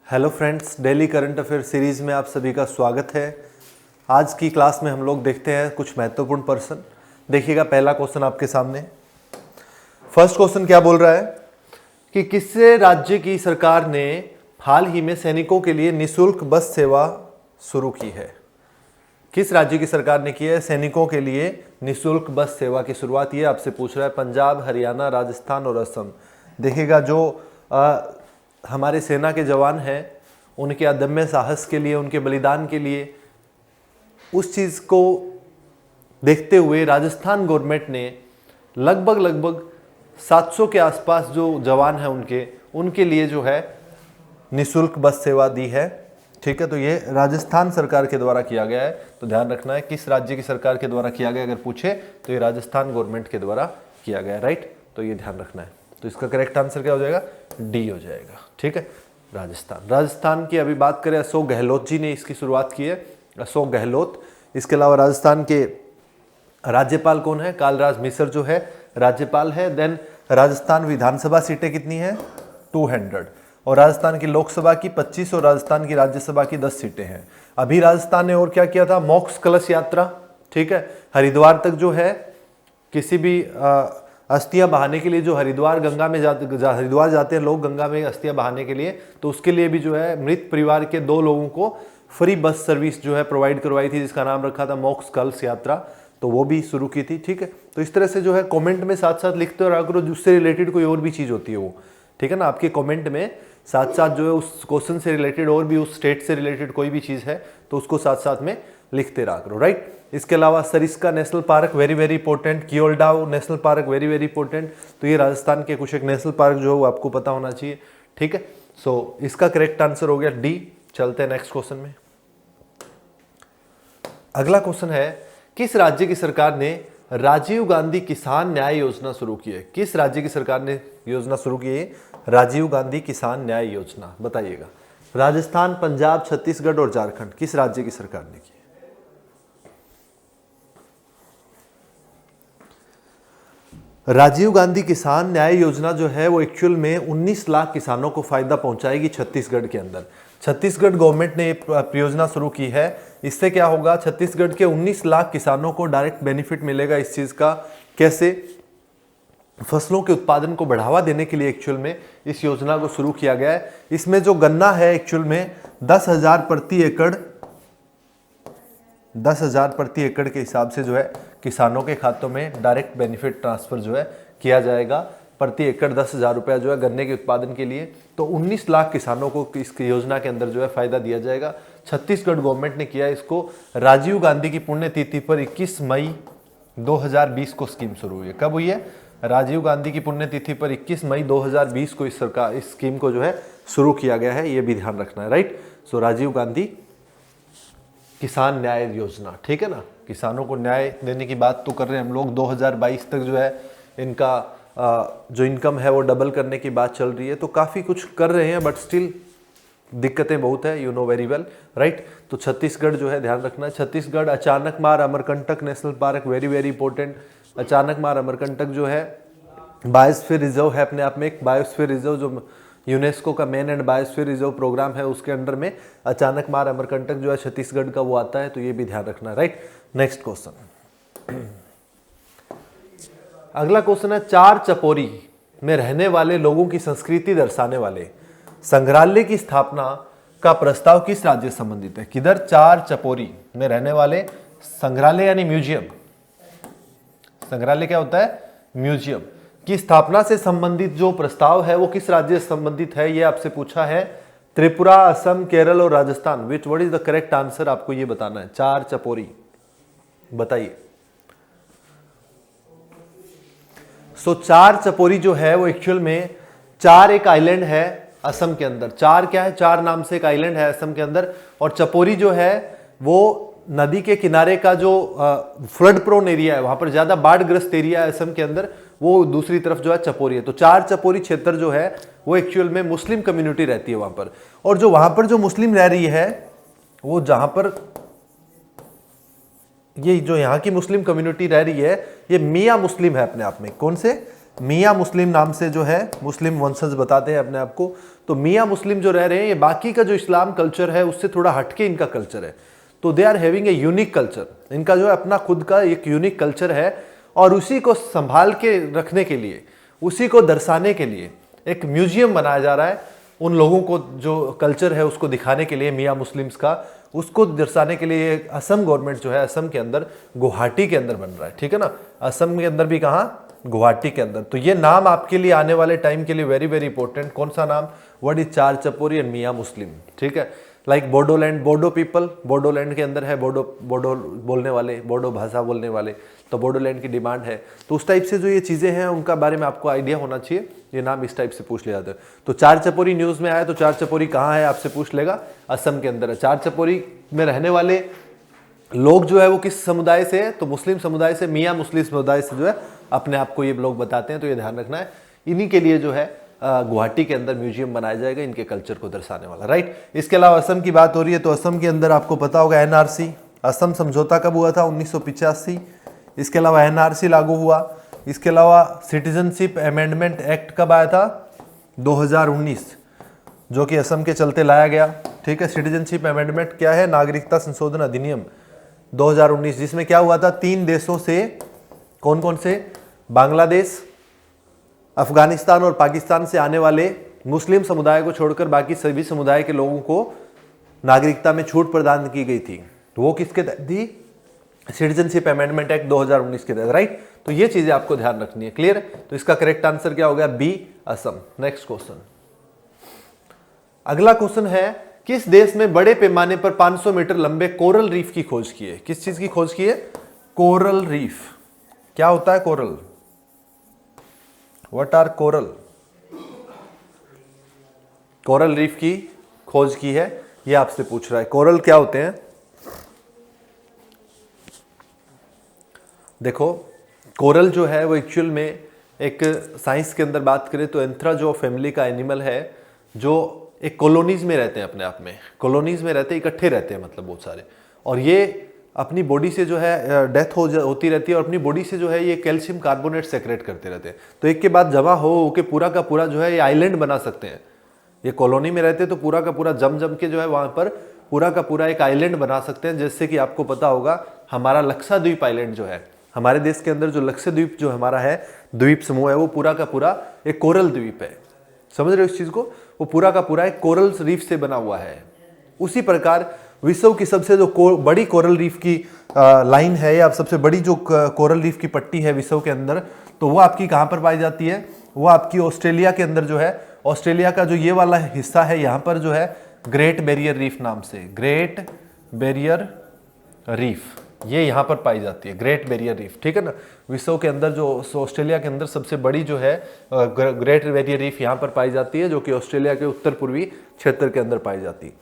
Hello friends, daily current affair series में आप सभी का स्वागत है। आज की क्लास में हम लोग देखते हैं कुछ महत्वपूर्ण पर्सन। देखिएगा, पहला क्वेश्चन आपके सामने। फर्स्ट क्वेश्चन क्या बोल रहा है कि किस राज्य की सरकार ने हाल ही में सैनिकों के लिए निःशुल्क बस सेवा शुरू की है। किस राज्य की सरकार ने की है सैनिकों के लिए निःशुल्क बस सेवा की शुरुआत? ये आपसे पूछ रहा है। पंजाब, हरियाणा, राजस्थान और असम। देखिएगा, जो हमारे सेना के जवान हैं, उनके अदम्य साहस के लिए, उनके बलिदान के लिए, उस चीज़ को देखते हुए राजस्थान गवर्नमेंट ने लगभग 700 के आसपास जो जवान हैं उनके लिए जो है निःशुल्क बस सेवा दी है। ठीक है, तो ये राजस्थान सरकार के द्वारा किया गया है। तो ध्यान रखना है किस राज्य की सरकार के द्वारा किया गया। अगर पूछे तो ये राजस्थान गवर्नमेंट के द्वारा किया गया है। राइट, तो ये ध्यान रखना है। तो इसका करेक्ट आंसर क्या हो जाएगा? डी हो जाएगा। ठीक है, राजस्थान की अभी बात करें, अशोक गहलोत जी ने इसकी शुरुआत की है। अशोक गहलोत। इसके अलावा राजस्थान के राज्यपाल कौन है? कालराज मिश्र जो है राज्यपाल है। देन राजस्थान विधानसभा सीटें कितनी है? 200। और राजस्थान की लोकसभा की 25 और राजस्थान की राज्यसभा की 10 सीटें हैं। अभी राजस्थान ने और क्या किया था? मोक्ष कलश यात्रा। ठीक है, हरिद्वार तक जो है किसी भी अस्थियां बहाने के लिए, जो हरिद्वार गंगा में हरिद्वार जाते हैं लोग गंगा में अस्थियां बहाने के लिए, तो उसके लिए भी जो है मृत परिवार के 2 लोगों को फ्री बस सर्विस जो है प्रोवाइड करवाई थी, जिसका नाम रखा था मोक्ष कलश यात्रा। तो वो भी शुरू की थी। ठीक है, तो इस तरह से जो है कमेंट में साथ साथ लिखते रहा करो, जिससे रिलेटेड कोई और भी चीज़ होती है वो। ठीक है ना, आपके कमेंट में साथ साथ जो है उस क्वेश्चन से रिलेटेड और भी उस स्टेट से रिलेटेड कोई भी चीज़ है तो उसको साथ साथ में लिखते रहा करो। राइट, इसके अलावा Sariska national park very important, Keoladeo national park very important. तो ये राजस्थान के कुछ एक नेशनल पार्क जो है वो आपको पता होना चाहिए। ठीक है, सो इसका करेक्ट आंसर हो गया डी। चलते हैं नेक्स्ट क्वेश्चन में। अगला क्वेश्चन है, किस राज्य की सरकार ने राजीव गांधी किसान न्याय योजना शुरू की है? किस राज्य की सरकार ने योजना शुरू की है राजीव गांधी किसान न्याय योजना? बताइएगा। राजस्थान, पंजाब, छत्तीसगढ़ और झारखंड, किस राज्य की सरकार ने की? राजीव गांधी किसान न्याय योजना जो है वो एक्चुअल में 19 लाख किसानों को फायदा पहुंचाएगी छत्तीसगढ़ के अंदर। छत्तीसगढ़ गवर्नमेंट ने योजना शुरू की है। इससे क्या होगा? छत्तीसगढ़ के 19 लाख किसानों को डायरेक्ट बेनिफिट मिलेगा इस चीज का। कैसे? फसलों के उत्पादन को बढ़ावा देने के लिए एक्चुअल में इस योजना को शुरू किया गया है। इसमें जो गन्ना है एक्चुअल में 10,000 प्रति एकड़, 10,000 प्रति एकड़ के हिसाब से जो है किसानों के खातों में डायरेक्ट बेनिफिट ट्रांसफर जो है किया जाएगा। प्रति एकड़ 10,000 रुपया जो है गन्ने के उत्पादन के लिए। तो 19 लाख किसानों को इस योजना के अंदर जो है फायदा दिया जाएगा। छत्तीसगढ़ गवर्नमेंट ने किया इसको। राजीव गांधी की पुण्यतिथि पर 21 मई 2020 को स्कीम शुरू हुई है। कब हुई है? राजीव गांधी की पुण्यतिथि पर 21 मई 2020 को इस स्कीम को जो है शुरू किया गया है। ये भी ध्यान रखना है। राइट, सो राजीव गांधी किसान न्याय योजना। ठीक है ना, किसानों को न्याय देने की बात तो कर रहे हैं हम लोग। 2022 तक जो है इनका जो इनकम है वो डबल करने की बात चल रही है। तो काफ़ी कुछ कर रहे हैं, बट स्टिल दिक्कतें बहुत है, you know very well. Right, तो छत्तीसगढ़ जो है ध्यान रखना है। Chhattisgarh Achanakmar Amarkantak national park very important. Achanakmar Amarkantak जो है बायोस्फीयर रिजर्व है, अपने आप में एक बायोस्फीयर रिजर्व जो यूनेस्को का man and biosphere reserve programme है, उसके अंडर में अचानकमार अमरकंटक जो है छत्तीसगढ़ का वो आता है। तो ये भी ध्यान रखना है। Right, next question. अगला क्वेश्चन है, चार चपोरी में रहने वाले लोगों की संस्कृति दर्शाने वाले संग्रहालय की स्थापना का प्रस्ताव किस राज्य से संबंधित है? किधर? चार चपोरी में रहने वाले संग्रहालय यानी म्यूजियम। संग्रहालय क्या होता है? म्यूजियम की स्थापना से संबंधित जो प्रस्ताव है वो किस राज्य से संबंधित है? ये आपसे पूछा है। त्रिपुरा, असम, केरल और राजस्थान। विच what is the correct answer? आपको ये बताना है। चार चपोरी बताइए। सो चार चपोरी जो है वो एक्चुअल में चार एक आइलैंड है असम के अंदर। चार क्या है? चार नाम से एक आइलैंड है असम के अंदर। और चपोरी जो है वो नदी के किनारे का जो फ्लड प्रोन एरिया है, वहां पर ज्यादा बाढ़ग्रस्त एरिया है असम के अंदर, वो दूसरी तरफ जो है चपोरी है। तो चार चपोरी क्षेत्र जो है वो एक्चुअल में मुस्लिम कम्युनिटी रहती है वहां पर। और जो वहां पर जो मुस्लिम रह रही है, वो जहां पर ये जो यहाँ की मुस्लिम कम्युनिटी रह रही है, ये मियाँ मुस्लिम है अपने आप में। कौन से? मियाँ मुस्लिम नाम से जो है मुस्लिम वंशज बताते हैं अपने आप को। तो मियाँ मुस्लिम जो रह रहे हैं, ये बाकी का जो इस्लाम कल्चर है उससे थोड़ा हटके इनका कल्चर है। तो they are having a unique culture, इनका जो है अपना खुद का एक यूनिक कल्चर है, और उसी को संभाल के रखने के लिए, उसी को दर्शाने के लिए एक म्यूजियम बनाया जा रहा है। उन लोगों को जो कल्चर है उसको दिखाने के लिए, मियाँ मुस्लिम्स का, उसको दर्शाने के लिए असम गवर्नमेंट जो है असम के अंदर गुवाहाटी के अंदर बन रहा है, ठीक है ना। असम के अंदर भी कहाँ, गुवाहाटी के अंदर। तो ये नाम आपके लिए आने वाले टाइम के लिए वेरी वेरी इंपॉर्टेंट। कौन सा नाम, व्हाट इज चार चपोरी एंड मियाँ मुस्लिम, ठीक है। लाइक बोडोलैंड, बोडो पीपल, बोडोलैंड के अंदर है बोडो, बोडो बोलने वाले, बोडो भाषा बोलने वाले, तो बोडोलैंड की डिमांड है। तो उस टाइप से जो ये चीज़ें हैं उनका बारे में आपको आइडिया होना चाहिए, ये नाम इस टाइप से पूछ लिया जाता है। तो चार चपोरी न्यूज़ में आया, तो चार चपोरी कहाँ है आपसे पूछ लेगा, असम के अंदर है। चार चपोरी में रहने वाले लोग जो है वो किस समुदाय से है, तो मुस्लिम समुदाय से, मियाँ मुस्लिम समुदाय से जो है अपने आप को ये लोग बताते हैं। तो ये ध्यान रखना है, इन्हीं के लिए जो है गुवाहाटी के अंदर म्यूजियम बनाया जाएगा इनके कल्चर को दर्शाने वाला, राइट। इसके अलावा असम की बात हो रही है, तो असम के अंदर आपको पता होगा एनआरसी, असम समझौता कब हुआ था, 1985। इसके अलावा एनआरसी लागू हुआ। इसके अलावा सिटीजनशिप अमेंडमेंट एक्ट कब आया था, 2019, जो कि असम के चलते लाया गया, ठीक है। सिटीजनशिप अमेंडमेंट क्या है, नागरिकता संशोधन अधिनियम 2019, जिसमें क्या हुआ था, 3 देशों से, कौन कौन से, बांग्लादेश, अफगानिस्तान और पाकिस्तान से आने वाले मुस्लिम समुदाय को छोड़कर बाकी सभी समुदाय के लोगों को नागरिकता में छूट प्रदान की गई थी। तो वो किसके तहत थी, सिटीजनशिप अमेंडमेंट एक्ट 2019 के तहत, राइट। तो ये चीजें आपको ध्यान रखनी है, क्लियर। तो इसका करेक्ट आंसर क्या हो गया, बी, असम। नेक्स्ट क्वेश्चन, अगला क्वेश्चन है, किस देश में बड़े पैमाने पर 500 मीटर लंबे कोरल रीफ की खोज की है। किस चीज की खोज की है, कोरल रीफ। क्या होता है coral, what are coral, coral reef की खोज की है, ये आपसे पूछ रहा है। कोरल क्या होते हैं, देखो कोरल जो है वो एक्चुअल में एक साइंस के अंदर बात करें तो एंथ्रा जो फैमिली का एनिमल है, जो एक कॉलोनीज में रहते हैं, अपने आप में कॉलोनीज में रहते हैं, इकट्ठे रहते हैं, मतलब बहुत सारे। और ये अपनी बॉडी से जो है डेथ होती रहती है, और अपनी बॉडी से जो है ये कैल्शियम कार्बोनेट सेक्रेट करते रहते हैं। तो एक के बाद जमा हो के पूरा का पूरा जो है ये आइलैंड बना सकते हैं। ये कॉलोनी में रहते हैं तो पूरा का पूरा जम के जो है वहाँ पर पूरा का पूरा एक आइलैंड बना सकते हैं। जैसे कि आपको पता होगा हमारा लक्षद्वीप आइलैंड जो है, हमारे देश के अंदर जो लक्षद्वीप जो हमारा है द्वीप समूह है, वो पूरा का पूरा एक कोरल द्वीप है। समझ रहे हो इस चीज को, वो पूरा का पूरा एक कोरल रीफ से बना हुआ है। उसी प्रकार विश्व की सबसे जो बड़ी कोरल रीफ की लाइन है, या सबसे बड़ी जो कोरल रीफ की पट्टी है विश्व के अंदर, तो वो आपकी कहाँ पर पाई जाती है, वो आपकी ऑस्ट्रेलिया के अंदर जो है, ऑस्ट्रेलिया का जो ये वाला हिस्सा है यहाँ पर जो है ग्रेट बैरियर रीफ नाम से, ग्रेट बैरियर रीफ, ये यहाँ पर पाई जाती है, ग्रेट बैरियर रीफ, ठीक है ना। विश्व के अंदर जो ऑस्ट्रेलिया के अंदर सबसे बड़ी जो है ग्रेट बैरियर रीफ यहाँ पर पाई जाती है, जो कि ऑस्ट्रेलिया के उत्तर पूर्वी क्षेत्र के अंदर पाई जाती है।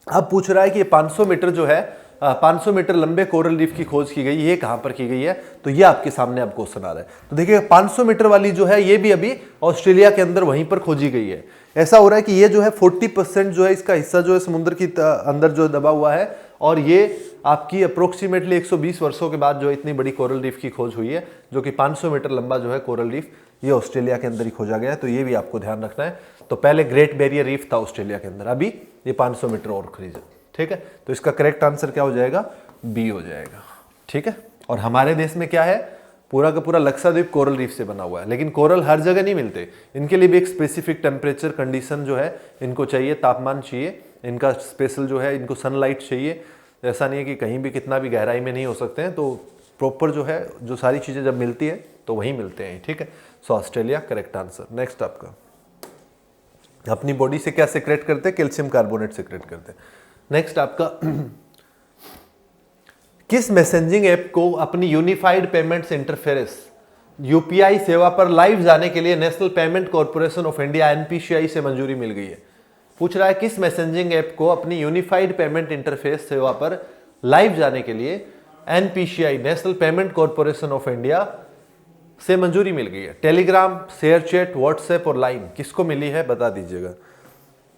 अब पूछ रहा है कि 500 मीटर जो है 500 मीटर लंबे कोरल रीफ की खोज की गई, ये कहाँ पर की गई है, तो ये आपके सामने अब क्वेश्चन आ रहा है। तो देखिए 500 मीटर वाली जो है ये भी अभी ऑस्ट्रेलिया के अंदर वहीं पर खोजी गई है। ऐसा हो रहा है कि ये जो है 40% जो है इसका हिस्सा जो है समुद्र की अंदर जो दबा हुआ है, और ये आपकी अप्रोक्सीमेटली 120 वर्षों के बाद जो है इतनी बड़ी कोरल रीफ की खोज हुई है, जो कि 500 मीटर लंबा जो है कोरल रीफ, ये ऑस्ट्रेलिया के अंदर ही खोजा गया है। तो ये भी आपको ध्यान रखना है। तो पहले ग्रेट बैरियर रीफ था ऑस्ट्रेलिया के अंदर, अभी ये 500 मीटर और खरीदे, ठीक है। तो इसका करेक्ट आंसर क्या हो जाएगा, बी हो जाएगा, ठीक है। और हमारे देश में क्या है, पूरा का पूरा लक्षद्वीप कोरल रीफ से बना हुआ है। लेकिन कोरल हर जगह नहीं मिलते, इनके लिए भी एक स्पेसिफिक टेम्परेचर कंडीशन जो है इनको चाहिए, तापमान चाहिए इनका स्पेशल जो है, इनको सनलाइट चाहिए। ऐसा नहीं है कि कहीं भी कितना भी गहराई में नहीं हो सकते हैं। तो प्रॉपर जो है जो सारी चीज़ें जब मिलती हैं तो वहीं मिलते हैं, ठीक है। So Australia correct answer. Next आपका, अपनी बॉडी से क्या सेक्रेट करते हैं, कैल्शियम कार्बोनेट सेक्रेट करते हैं। नेक्स्ट आपका, किस मैसेजिंग ऐप को अपनी यूनिफाइड पेमेंट्स इंटरफेरेंस यूपीआई सेवा पर लाइव जाने के लिए national payment corporation of India NPCI से मंजूरी मिल गई है। पूछ रहा है किस मैसेजिंग ऐप को अपनी यूनिफाइड पेमेंट इंटरफेस सेवा पर लाइव जाने के लिए NPCI national payment corporation of India से मंजूरी मिल गई है। टेलीग्राम, शेयर चैट, व्हाट्सएप और लाइन, किसको मिली है बता दीजिएगा।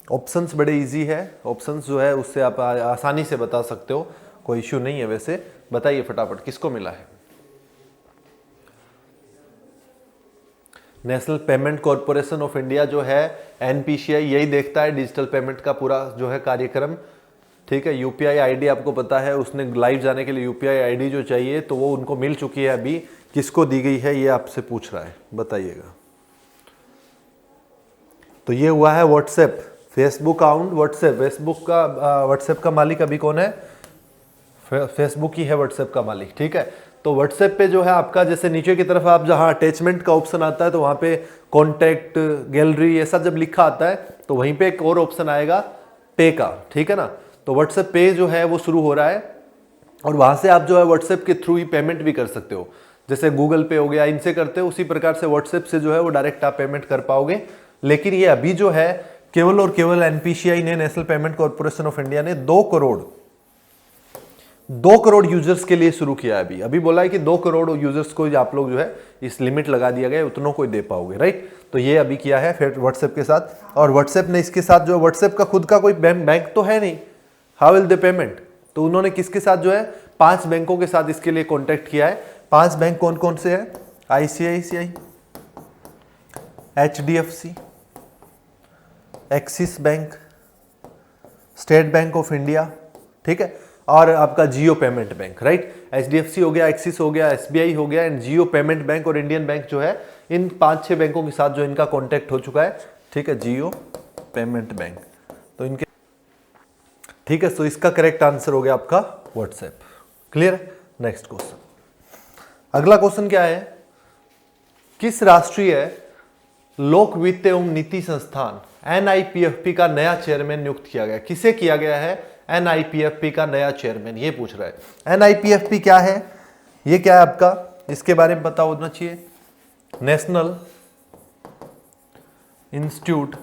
ऑप्शंस बड़े इजी है, ऑप्शंस जो है उससे आप आसानी से बता सकते हो, कोई इश्यू नहीं है। वैसे बताइए फटाफट किसको मिला है। National payment corporation of India जो है एनपीसीआई, यही देखता है डिजिटल पेमेंट का पूरा जो है कार्यक्रम। ठीक है, यूपीआई आईडी आपको पता है, उसने लाइव जाने के लिए यूपीआई आईडी जो चाहिए तो वो उनको मिल चुकी है, अभी किसको दी गई है ये आपसे पूछ रहा है, बताइएगा। तो ये हुआ है WhatsApp, Facebook account WhatsApp. WhatsApp का मालिक अभी कौन है? फेसबुक ही है व्हाट्सएप का मालिक। ठीक है, तो व्हाट्सएप पे जो है आपका, जैसे नीचे की तरफ आप जहाँ अटैचमेंट का ऑप्शन आता है तो वहाँ पे कॉन्टैक्ट, गैलरी, ऐसा जब लिखा आता है तो वहीं पे एक और ऑप्शन आएगा पे का। ठीक है ना, तो व्हाट्सएप पे जो है वो शुरू हो रहा है और वहाँ से आप जो है व्हाट्सएप के थ्रू ही पेमेंट भी कर सकते हो। जैसे गूगल पे हो गया, इनसे करते हो उसी प्रकार से व्हाट्सएप से जो है वो डायरेक्ट आप पेमेंट कर पाओगे। लेकिन ये अभी जो है केवल और केवल एनपीसीआई ने, national payment corporation of India ने 2 करोड़ यूजर्स के लिए शुरू किया है। अभी बोला है कि 2 करोड़ यूजर्स को आप लोग जो है इस लिमिट लगा दिया गया है, उतनों को ही दे पाओगे, राइट। तो ये अभी किया है फिर व्हाट्सएप के साथ, और व्हाट्सएप ने इसके साथ जो व्हाट्सएप का खुद का कोई बैंक तो है नहीं, हाउ विल दे पेमेंट, तो उन्होंने किसके साथ जो है 5 बैंकों के साथ इसके लिए कॉन्टेक्ट किया है। 5 बैंक कौन कौन से हैं? ICICI, HDFC, axis bank, state bank of India, ठीक है, और आपका जियो पेमेंट बैंक, राइट। एचडीएफसी हो गया, एक्सिस हो गया, एसबीआई हो गया एंड जियो पेमेंट बैंक और इंडियन बैंक जो है, इन 5-6 बैंकों के साथ जो इनका कॉन्टेक्ट हो चुका है। ठीक है, जियो पेमेंट बैंक, तो इनके, ठीक है, तो इसका करेक्ट आंसर हो गया आपका व्हाट्सएप। क्लियर? नेक्स्ट क्वेश्चन, अगला क्वेश्चन क्या है? किस राष्ट्रीय लोक वित्त एवं नीति संस्थान एनआईपीएफपी का नया चेयरमैन नियुक्त किया गया? किसे किया गया है एनआईपीएफपी का नया चेयरमैन, ये पूछ रहा है। एनआईपीएफपी क्या है? ये क्या है आपका, इसके बारे में पता होना चाहिए। National institute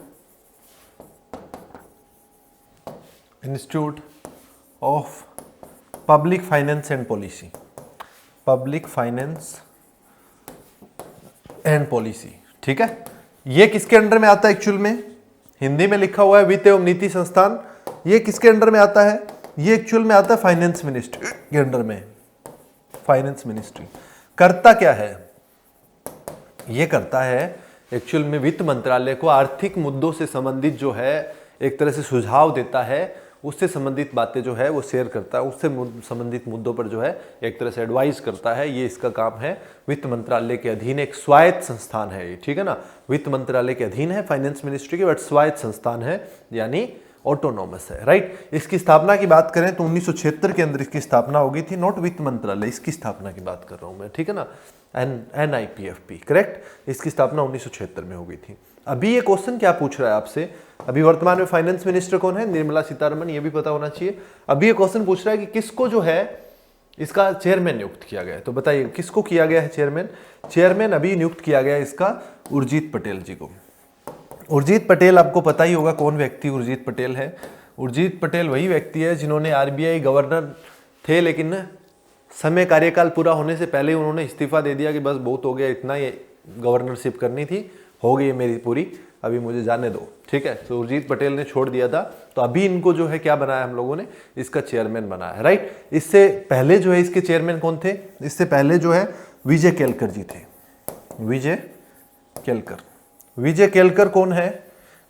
of public finance and policy, public finance and policy. ठीक है, ये किसके अंडर में आता है? एक्चुअल में हिंदी में लिखा हुआ है वित्त एवं नीति संस्थान, ये किसके अंडर में आता है? ये एक्चुअल में आता है फाइनेंस मिनिस्ट्री के अंडर में। फाइनेंस मिनिस्ट्री करता क्या है? ये करता है एक्चुअल में वित्त मंत्रालय को आर्थिक मुद्दों से संबंधित जो है एक तरह से सुझाव देता है, उससे संबंधित बातें जो है वो शेयर करता है, उससे संबंधित मुद्दों पर जो है एक तरह से एडवाइस करता है। ये इसका काम है। वित्त मंत्रालय के अधीन एक स्वायत्त संस्थान है ये, ठीक है ना। वित्त मंत्रालय के अधीन है फाइनेंस मिनिस्ट्री के, बट स्वायत्त संस्थान है, यानी ऑटोनोमस है, राइट। इसकी स्थापना की बात करें तो 1976 के अंदर इसकी स्थापना हो गई थी, नॉट वित्त मंत्रालय, इसकी स्थापना की बात कर रहा हूं मैं, ठीक है ना। एनआईपीएफपी, करेक्ट, इसकी स्थापना 1976 में हो गई थी। अभी ये क्वेश्चन क्या पूछ रहा है आपसे? अभी वर्तमान में फाइनेंस मिनिस्टर कौन है? निर्मला सीतारमण, ये भी पता होना चाहिए। अभी ये क्वेश्चन पूछ रहा है कि किसको जो है इसका चेयरमैन नियुक्त किया गया है, तो बताइए किसको किया गया है चेयरमैन? चेयरमैन अभी नियुक्त किया गया है इसका उर्जित पटेल जी को। उर्जित पटेल, आपको पता ही होगा कौन व्यक्ति उर्जित पटेल है। उर्जित पटेल वही व्यक्ति है जिन्होंने आरबीआई गवर्नर थे, लेकिन समय कार्यकाल पूरा होने से पहले उन्होंने इस्तीफा दे दिया कि बस बहुत हो गया, इतना ही गवर्नरशिप करनी थी, हो गई है मेरी पूरी, अभी मुझे जाने दो, ठीक है। तो उर्जित पटेल ने छोड़ दिया था, तो अभी इनको जो है क्या बनाया हम लोगों ने, इसका चेयरमैन बनाया है, राइट। इससे पहले जो है इसके चेयरमैन कौन थे? इससे पहले जो है विजय केलकर जी थे। विजय केलकर, विजय केलकर कौन है?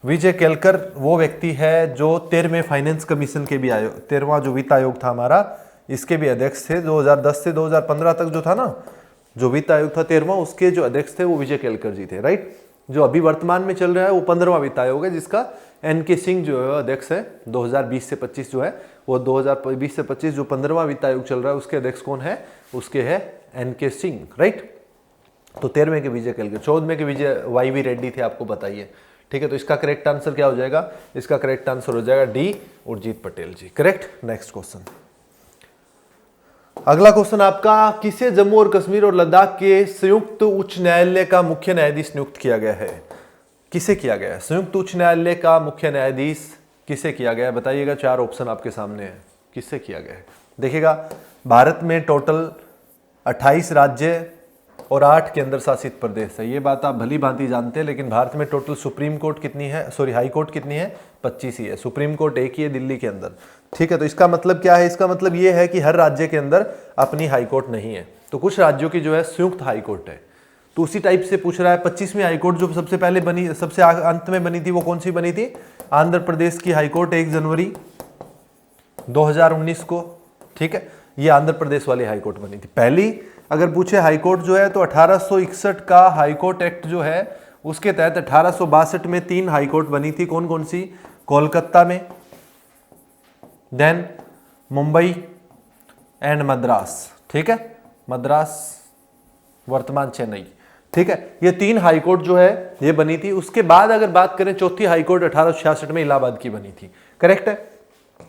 विजय केलकर वो व्यक्ति है जो 13वें फाइनेंस कमीशन के भी आयोग, 13वां जो वित्त आयोग था हमारा, इसके भी अध्यक्ष थे। 2010 से 2015 तक जो था ना, जो वित्त आयोग था 13वां, उसके जो अध्यक्ष थे वो विजय केलकर जी थे, राइट। जो अभी वर्तमान में चल रहा है वो 15वां वित्त आयोग है, जिसका एनके सिंह जो है अध्यक्ष है। 2020 से 25 जो है वो 2020 से 25 जो 15वां वित्त आयोग चल रहा है, उसके अध्यक्ष कौन है? उसके है एनके सिंह, राइट। तो 13वें के विजय केलकर, 14वें के विजय वाईवी रेड्डी थे, आपको बताइए, ठीक है। तो इसका करेक्ट आंसर क्या हो जाएगा? इसका करेक्ट आंसर हो जाएगा डी, उर्जित पटेल जी, करेक्ट। नेक्स्ट क्वेश्चन, अगला क्वेश्चन आपका, किसे जम्मू और कश्मीर और लद्दाख के संयुक्त उच्च न्यायालय का मुख्य न्यायाधीश नियुक्त किया गया है? किसे किया गया है? संयुक्त उच्च न्यायालय का मुख्य न्यायाधीश किसे किया गया है? बताइएगा, 4 ऑप्शन आपके सामने है, किससे किया गया है? देखिएगा, भारत में टोटल 28 राज्य और 8 केंद्र शासित प्रदेश है। ये बात आप भली भांति जानते हैं, लेकिन भारत में टोटल सुप्रीम कोर्ट कितनी है, सॉरी हाई कोर्ट कितनी है? 25 ही है। सुप्रीम कोर्ट एक ही है दिल्ली के अंदर, ठीक है। तो इसका मतलब क्या है? इसका मतलब ये है कि हर राज्य के अंदर अपनी हाई कोर्ट नहीं है, तो कुछ राज्यों की जो है संयुक्त हाई कोर्ट है। तो उसी टाइप से पूछ रहा है 25वीं हाईकोर्ट जो सबसे पहले बनी, सबसे अंत में बनी थी, वो कौन सी बनी थी? आंध्र प्रदेश की हाईकोर्ट 1 जनवरी 2019 को, ठीक है, ये आंध्र प्रदेश वाली हाईकोर्ट बनी थी। पहली अगर पूछे हाईकोर्ट जो है तो 1861 का हाईकोर्ट एक्ट जो है उसके तहत 1862 में 3 हाईकोर्ट बनी थी। कौन कौन सी? कोलकाता में, देन मुंबई एंड मद्रास, ठीक है, मद्रास वर्तमान चेन्नई, ठीक है, ये 3 हाईकोर्ट जो है ये बनी थी। उसके बाद अगर बात करें चौथी हाईकोर्ट 1866 में इलाहाबाद की बनी थी, करेक्ट है।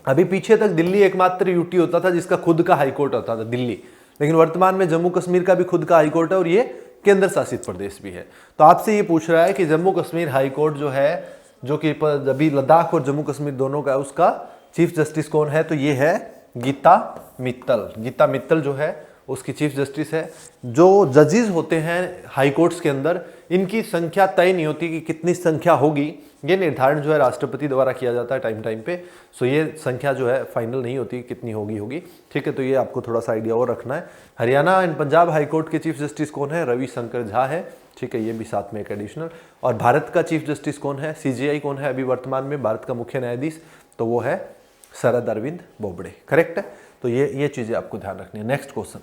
अभी पीछे तक दिल्ली एकमात्र यूटी होता था जिसका खुद का हाईकोर्ट होता था, दिल्ली, लेकिन वर्तमान में जम्मू कश्मीर का भी खुद का हाईकोर्ट है और ये केंद्र शासित प्रदेश भी है। तो आपसे ये पूछ रहा है कि जम्मू कश्मीर हाईकोर्ट जो है, जो कि अभी लद्दाख और जम्मू कश्मीर दोनों का, उसका चीफ जस्टिस कौन है? तो ये है गीता मित्तल। गीता मित्तल जो है उसकी चीफ जस्टिस है। जो जजेस होते हैं हाई कोर्ट्स के अंदर, इनकी संख्या तय नहीं होती कि कितनी संख्या होगी, ये निर्धारण जो है राष्ट्रपति द्वारा किया जाता है टाइम टाइम पे। सो ये संख्या जो है फाइनल नहीं होती कितनी होगी, ठीक है। तो ये आपको थोड़ा सा आइडिया और रखना है। Haryana and Punjab high court के चीफ जस्टिस कौन है? रविशंकर झा है, ठीक है, ये भी साथ में एक एडिशनल। और भारत का चीफ जस्टिस कौन है? सीजेआई कौन है अभी वर्तमान में भारत का मुख्य न्यायाधीश? तो वो है शरद अरविंद बोबड़े, करेक्ट है। तो ये चीजें आपको ध्यान रखनी है। नेक्स्ट क्वेश्चन,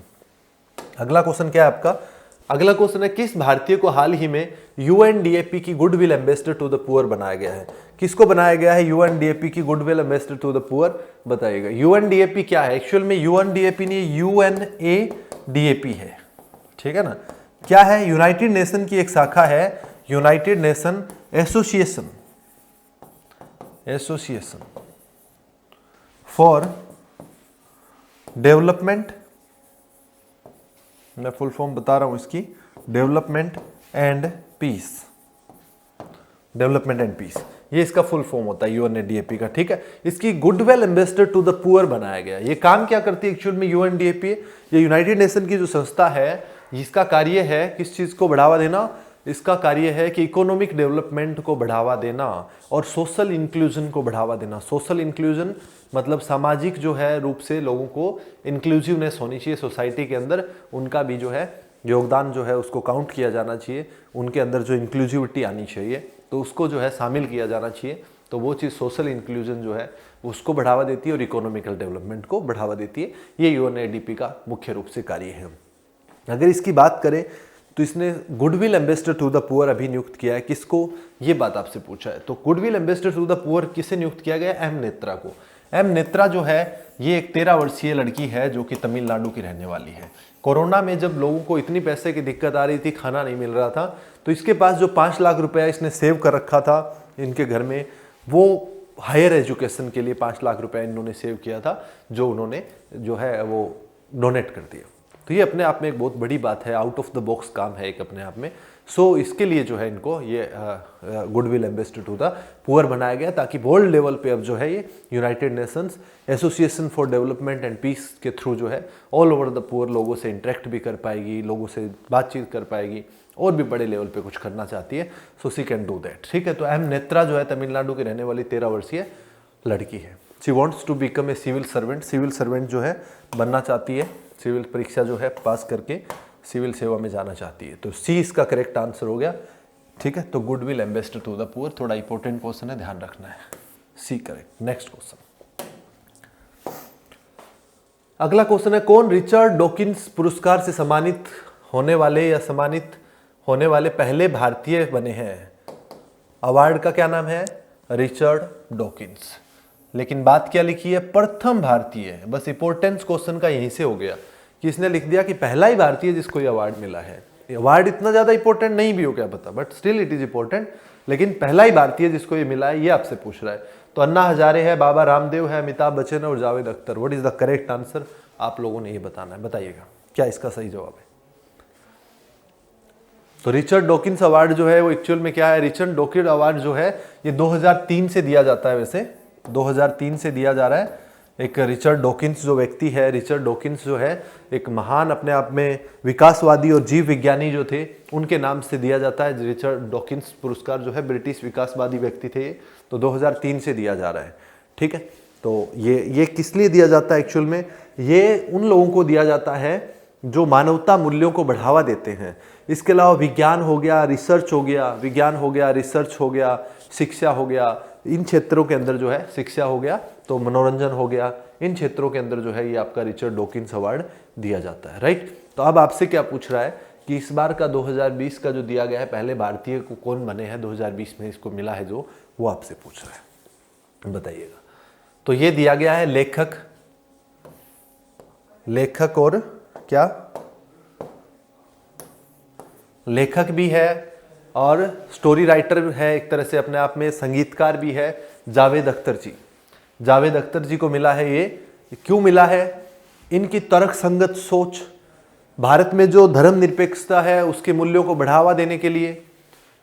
अगला क्वेश्चन क्या है आपका? अगला क्वेश्चन है किस भारतीय को हाल ही में यूएनडीएपी की goodwill ambassador to the poor बनाया गया है? किसको बनाया गया है यूएनडीएपी की goodwill ambassador to the poor? बताइएगा। यूएनडीएपी क्या है? एक्चुअल में यूएनडीएपी नहीं, यूएनएडीएपी है, ठीक है ना। क्या है? यूनाइटेड नेशन की एक शाखा है, united nation association for development, मैं फुल फॉर्म बता रहा हूं इसकी, development and peace, development and peace, ये इसका फुल फॉर्म होता है यूएनडीएपी का, ठीक है। इसकी goodwill ambassador to the poor बनाया गया। ये काम क्या करती है एक्चुअल में यूएनडीएपी? ये यूनाइटेड नेशन की जो संस्था है, इसका कार्य है किस चीज को बढ़ावा देना? इसका कार्य है कि इकोनॉमिक डेवलपमेंट को बढ़ावा देना और सोशल इंक्लूजन को बढ़ावा देना। सोशल इंक्लूजन मतलब सामाजिक जो है रूप से लोगों को इंक्लूसिवनेस होनी चाहिए सोसाइटी के अंदर, उनका भी जो है योगदान जो है उसको काउंट किया जाना चाहिए, उनके अंदर जो इंक्लूसिविटी आनी चाहिए तो उसको जो है शामिल किया जाना चाहिए। तो वो चीज़ सोशल इंक्लूजन जो है उसको बढ़ावा देती है और इकोनॉमिकल डेवलपमेंट को बढ़ावा देती है। ये यूएनडीपी का मुख्य रूप से कार्य है। अगर इसकी बात करें तो इसने goodwill ambassador to the poor अभी नियुक्त किया है। किसको? ये बात आपसे पूछा है। तो goodwill ambassador to the poor किसे नियुक्त किया गया? एम नेत्रा को। एम नेत्रा जो है ये एक 13 वर्षीय लड़की है जो कि तमिलनाडु की रहने वाली है। कोरोना में जब लोगों को इतनी पैसे की दिक्कत आ रही थी, खाना नहीं मिल रहा था, तो इसके पास जो 5 लाख रुपया इसने सेव कर रखा था इनके घर में, वो हायर एजुकेशन के लिए 5 लाख रुपया इन्होंने सेव किया था, जो उन्होंने जो है वो डोनेट कर दिया। तो ये अपने आप में एक बहुत बड़ी बात है, आउट ऑफ द बॉक्स काम है एक अपने आप में। सो इसके लिए जो है इनको ये goodwill ambassador to the poor बनाया गया, ताकि वर्ल्ड लेवल पे अब जो है ये united nations association for development and peace के थ्रू जो है ऑल ओवर द पुअर लोगों से इंटरेक्ट भी कर पाएगी, लोगों से बातचीत कर पाएगी और भी बड़े लेवल पे कुछ करना चाहती है। So she can do that, ठीक है। तो एम नेत्रा जो है तमिलनाडु की रहने वाली 13 वर्षीय लड़की है। She wants to become a civil servant. Civil servant जो है बनना चाहती है, सिविल परीक्षा जो है पास करके सिविल सेवा में जाना चाहती है। तो सी इसका करेक्ट आंसर हो गया, ठीक है। तो goodwill ambassador to the poor थोड़ा इंपॉर्टेंट क्वेश्चन है, ध्यान रखना है। See correct. नेक्स्ट क्वेश्चन, अगला क्वेश्चन है कौन रिचर्ड डॉकिंस पुरस्कार से सम्मानित होने वाले पहले भारतीय बने हैं? अवार्ड का क्या नाम है? Richard Dawkins. लेकिन बात क्या लिखी है? प्रथम भारतीय। बस इंपॉर्टेंस क्वेश्चन का यहीं से हो गया कि इसने लिख दिया कि पहला ही भारतीय जिसको ये अवार्ड मिला है। अवार्ड इतना ज्यादा इंपॉर्टेंट नहीं भी हो, क्या पता, but still it is important. लेकिन पहला ही भारतीय जिसको ये मिला है ये आपसे पूछ रहा है। तो अन्ना हजारे है, बाबा रामदेव है, अमिताभ बच्चन है और Javed Akhtar. What is the correct answer? आप लोगों ने ये बताना है, बताइएगा क्या इसका सही जवाब है। तो रिचर्ड डॉकिंस अवार्ड जो है वो एक्चुअल में क्या है? रिचर्ड डॉकिंस अवार्ड जो है ये 2003 से दिया जाता है, वैसे 2003 से दिया जा रहा है। एक रिचर्ड डॉकिंस जो व्यक्ति है, रिचर्ड डॉकिंस जो है एक महान अपने आप में विकासवादी और जीव विज्ञानी जो थे, उनके नाम से दिया जाता है। रिचर्ड डॉकिंस पुरस्कार जो है ब्रिटिश विकासवादी व्यक्ति थे, तो 2003 से दिया जा रहा है, ठीक है। तो ये किस लिए दिया जाता है एक्चुअल में? ये उन लोगों को दिया जाता है जो मानवता मूल्यों को बढ़ावा देते हैं। इसके अलावा विज्ञान हो गया, रिसर्च हो गया, विज्ञान हो गया, रिसर्च हो गया, शिक्षा हो गया, इन क्षेत्रों के अंदर जो है शिक्षा हो गया, तो मनोरंजन हो गया, इन क्षेत्रों के अंदर जो है ये आपका रिचर्ड डॉकिंस अवार्ड दिया जाता है, राइट। तो अब आपसे क्या पूछ रहा है कि इस बार का 2020 का जो दिया गया है, पहले भारतीय को कौन बने हैं 2020 में इसको मिला है, जो वो आपसे पूछ रहा है, बताइएगा। तो ये दिया गया है लेखक और क्या, लेखक भी है और स्टोरी राइटर है, एक तरह से अपने आप में संगीतकार भी है, जावेद अख्तर जी। जावेद अख्तर जी को मिला है ये, क्यों मिला है? इनकी तर्क संगत सोच, भारत में जो धर्मनिरपेक्षता है उसके मूल्यों को बढ़ावा देने के लिए,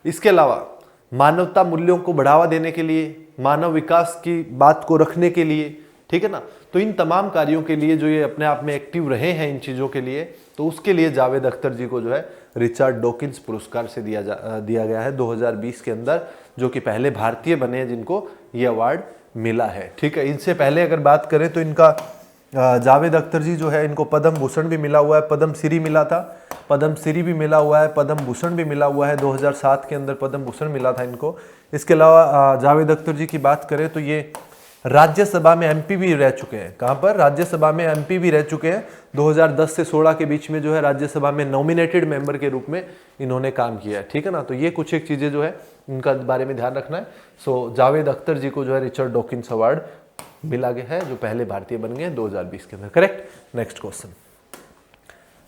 इसके अलावा मानवता मूल्यों को बढ़ावा देने के लिए, मानव विकास की बात को रखने के लिए, ठीक है ना। तो इन तमाम कार्यों के लिए जो ये अपने आप में एक्टिव रहे हैं इन चीज़ों के लिए, तो उसके लिए जावेद अख्तर जी को जो है रिचर्ड डॉकिंस पुरस्कार से दिया गया है 2020 के अंदर, जो कि पहले भारतीय बने हैं जिनको ये अवार्ड मिला है, ठीक है। इनसे पहले अगर बात करें तो इनका जावेद अख्तर जी जो है इनको पद्म भूषण भी मिला हुआ है, पद्म श्री मिला था, पद्म श्री भी मिला हुआ है, पद्म भूषण भी मिला हुआ है, 2007 के अंदर पद्म भूषण मिला था इनको। इसके अलावा जावेद अख्तर जी की बात करें तो ये राज्यसभा में एमपी भी रह चुके हैं। कहाँ पर? राज्यसभा में एमपी भी रह चुके हैं। 2010 से 16 के बीच में जो है राज्यसभा में नॉमिनेटेड मेंबर के रूप में इन्होंने काम किया है, ठीक है ना। तो ये कुछ एक चीज़ें जो है इनका बारे में ध्यान रखना है। सो जावेद अख्तर जी को जो है रिचर्ड डॉकिंस अवार्ड मिला गया है, जो पहले भारतीय बन गए 2020 के अंदर, करेक्ट। नेक्स्ट क्वेश्चन,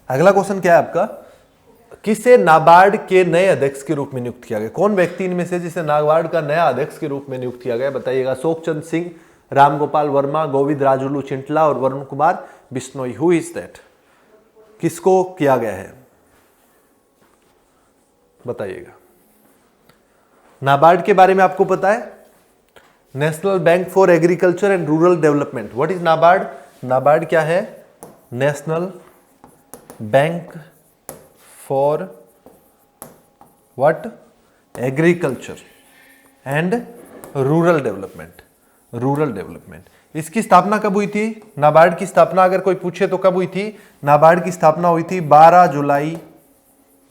अगला क्वेश्चन क्या है आपका, किसे नाबार्ड के नए अध्यक्ष के रूप में नियुक्त किया गया? कौन व्यक्ति इनमें से जिसे नाबार्ड का नया अध्यक्ष के रूप में नियुक्त किया गया, बताइएगा। अशोकचंद सिंह, रामगोपाल वर्मा, गोविंद राजुलू चिंटला और Varun Kumar Bishnoi. Who is that? किसको किया गया है, बताइएगा। नाबार्ड के बारे में आपको पता है? National bank for agriculture and rural development. What is NABARD? NABARD क्या है? National bank for what? Agriculture and rural development. Rural development. इसकी स्थापना कब हुई थी? नाबार्ड की स्थापना अगर कोई पूछे तो कब हुई थी? नाबार्ड की स्थापना हुई थी 12 जुलाई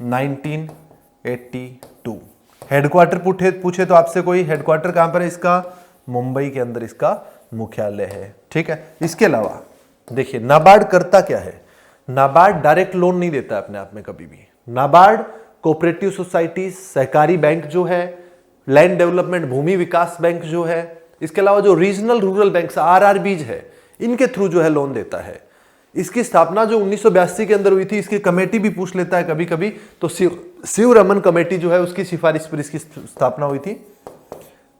1982। हेडक्वार्टर पूछे तो आपसे कोई, हेडक्वार्टर कहां पर है इसका? मुंबई के अंदर इसका मुख्यालय है, ठीक है। इसके अलावा देखिए नाबार्ड करता क्या है? नाबार्ड डायरेक्ट लोन नहीं देता अपने आप में कभी भी। नाबार्ड कोऑपरेटिव सोसाइटी, सहकारी बैंक जो है, लैंड डेवलपमेंट भूमि विकास बैंक जो है, इसके अलावा जो रीजनल रूरल बैंक आरआरबीज है, इनके थ्रू जो है लोन देता है। इसकी स्थापना जो 1982 के अंदर हुई थी, इसकी कमेटी भी पूछ लेता है कभी कभी, तो शिव रमन कमेटी जो है उसकी सिफारिश पर इसकी स्थापना हुई थी।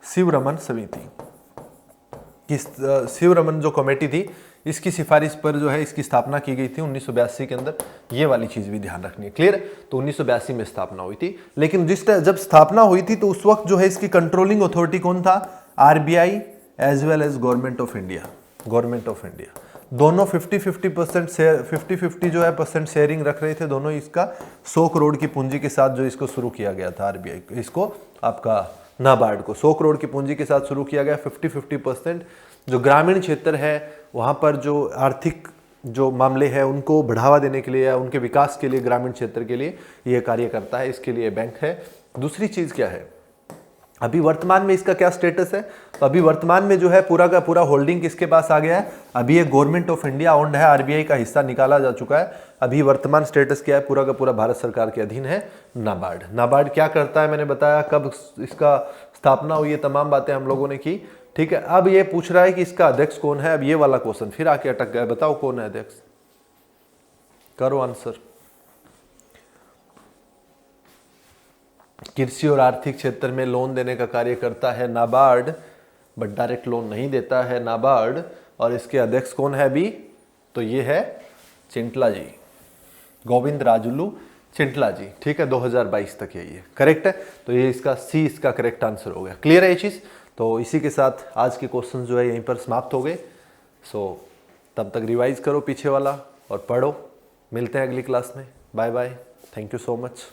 शिव रमन समिति की, शिव रमन जो कमेटी थी इसकी सिफारिश पर जो है इसकी स्थापना की गई थी 1982 के अंदर। ये वाली चीज भी ध्यान रखनी है, क्लियर। तो 1982 में स्थापना हुई थी, लेकिन जब स्थापना हुई थी तो उस वक्त जो है इसकी कंट्रोलिंग अथॉरिटी कौन था? RBI as well as government of India. Government of India दोनों 50-50% जो है परसेंट शेयरिंग रख रहे थे दोनों। इसका 100 करोड़ की पूंजी के साथ जो इसको शुरू किया गया था, आरबीआई इसको आपका नाबार्ड को 100 करोड़ की पूंजी के साथ शुरू किया गया। 50-50% जो ग्रामीण क्षेत्र है वहाँ पर जो आर्थिक जो मामले हैं उनको बढ़ावा देने के लिए या उनके विकास के लिए ग्रामीण क्षेत्र के लिए ये कार्य करता है, इसके लिए बैंक है। दूसरी चीज़ क्या है, अभी वर्तमान में इसका क्या स्टेटस है? तो अभी वर्तमान में जो है पूरा का पूरा होल्डिंग किसके पास आ गया है? अभी ये गवर्नमेंट ऑफ इंडिया ओन्ड है, आरबीआई का हिस्सा निकाला जा चुका है। अभी वर्तमान स्टेटस क्या है? पूरा का पूरा भारत सरकार के अधीन है नाबार्ड। नाबार्ड क्या करता है मैंने बताया, कब इसका स्थापना हुई, ये तमाम बातें हम लोगों ने की, ठीक है। अब ये पूछ रहा है कि इसका अध्यक्ष कौन है। अब ये वाला क्वेश्चन फिर आके अटक गया, बताओ कौन है अध्यक्ष, करो आंसर। कृषि और आर्थिक क्षेत्र में लोन देने का कार्य करता है नाबार्ड, बट डायरेक्ट लोन नहीं देता है नाबार्ड। और इसके अध्यक्ष कौन है अभी? तो ये है चिंटला जी, गोविंद राजुलू चिंटला जी, ठीक है। 2022 तक यही है, करेक्ट है। तो ये इसका सी इसका करेक्ट आंसर हो गया, क्लियर है ये चीज़। तो इसी के साथ आज के क्वेश्चन जो है यहीं पर समाप्त हो गए। सो तब तक रिवाइज करो पीछे वाला और पढ़ो। मिलते हैं अगली क्लास में, bye bye, thank you so much.